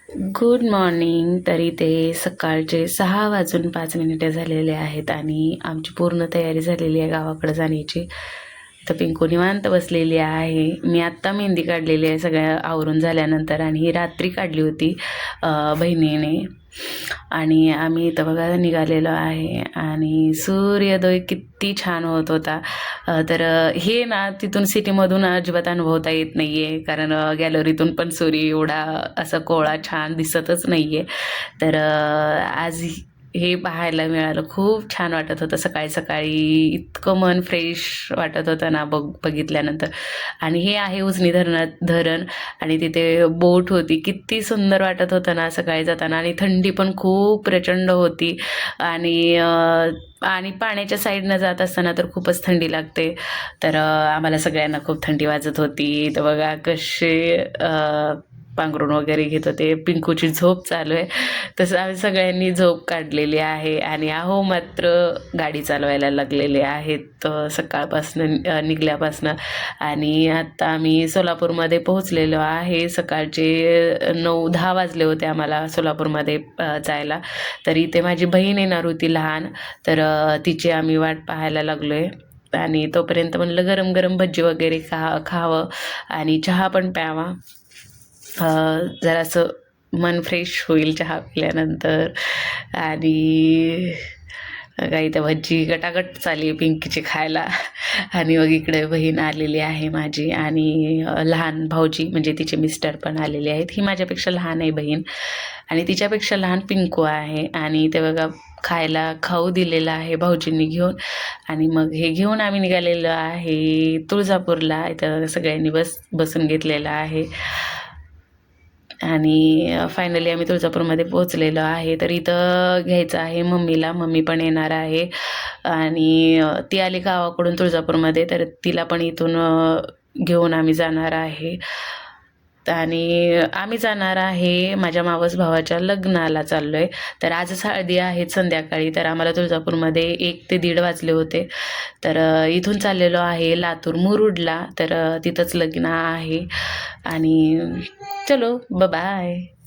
Good morning. तरी ते सकाळचे 6:05 झालेले आहेत आणि आमची पूर्ण तयारी झालेली आहे गावाकडे जाण्याची. तर पिंकू निवांत बसलेली आहे. मी आत्ता मेहंदी काढलेली आहे सगळ्या आवरून झाल्यानंतर, आणि ही रात्री काढली होती बहिणीने. आणि आम्ही इथं बघा निघालेलो आहे आणि सूर्योदय किती छान होत होता. हे ना तिथून सिटीमधून अजिबात अनुभवता येत नाही आहे, कारण गॅलरीतून पण सूर्य एवढा असा कोवळा छान दिसतच नाही आहे. आज हे पाहायला मिळालं, खूप छान वाटत होतं. सकाळी सकाळी इतकं मन फ्रेश वाटत होतं ना बघितल्यानंतर. आणि हे आहे उजनी धरण आणि तिथे बोट होती. किती सुंदर वाटत होतं ना सकाळी जाताना. आणि थंडी पण खूप प्रचंड होती. आणि पाण्याच्या साईडनं जात असताना तर खूपच थंडी लागते. आम्हाला सगळ्यांना खूप थंडी वाजत होती. तर बघा कसे पांघरून वगैरे घेत होते. पिंकूची झोप चालू आहे, तसं आम्ही सगळ्यांनी झोप काढलेली आहे. आणि अहो मात्र गाडी चालवायला लागलेले आहेत सकाळपासनं निघल्यापासनं. आणि आत्ता आम्ही सोलापूरमध्ये पोहोचलेलो आहे. सकाळचे 9-10 वाजले होते आम्हाला सोलापूरमध्ये जायला. तर इथे माझी बहीण येणार होती लहान, तिची आम्ही वाट पाहायला लागलो आहे. आणि तोपर्यंत म्हणलं गरम गरम भज्जी वगैरे खावं आणि चहा पण प्यावा. जरासं मन फ्रेश होईल चहा पिल्यानंतर. आणि काही तर भज्जी गटागट चालली आहे पिंकीची खायला. आणि मग इकडे बहीण आलेली आहे माझी, आणि लहान भाऊजी म्हणजे तिचे मिस्टर पण आलेले आहेत. ही माझ्यापेक्षा लहान आहे बहीण, आणि तिच्यापेक्षा लहान पिंकू आहे. आणि ते बघा खाऊ दिलेलं आहे भाऊजींनी घेऊन. आणि मग हे घेऊन आम्ही निघालेलो आहे तुळजापूरला. इथं सगळ्यांनी बसून घेतलेलं आहे. आणि फायनली आम्ही तुळजापूरमध्ये पोहोचलेलो आहे. तर इथं घ्यायचं आहे मम्मीला. मम्मी पण येणार आहे. आणि ती आली गावाकडून तुळजापूरमध्ये, तर तिला पण इथून घेऊन आम्ही जाणार आहे. आणि आम्ही जाणार आहे माझ्या मावस भावाच्या लग्नाला चाललो आहे. तर आजच हळदी आहेत संध्याकाळी. तर आम्हाला तुळजापूरमध्ये 1 ते 1:30 वाजले होते. इथून चाललेलो आहे लातूर मुरुडला. तिथंच लग्न आहे. आणि चलो बाय.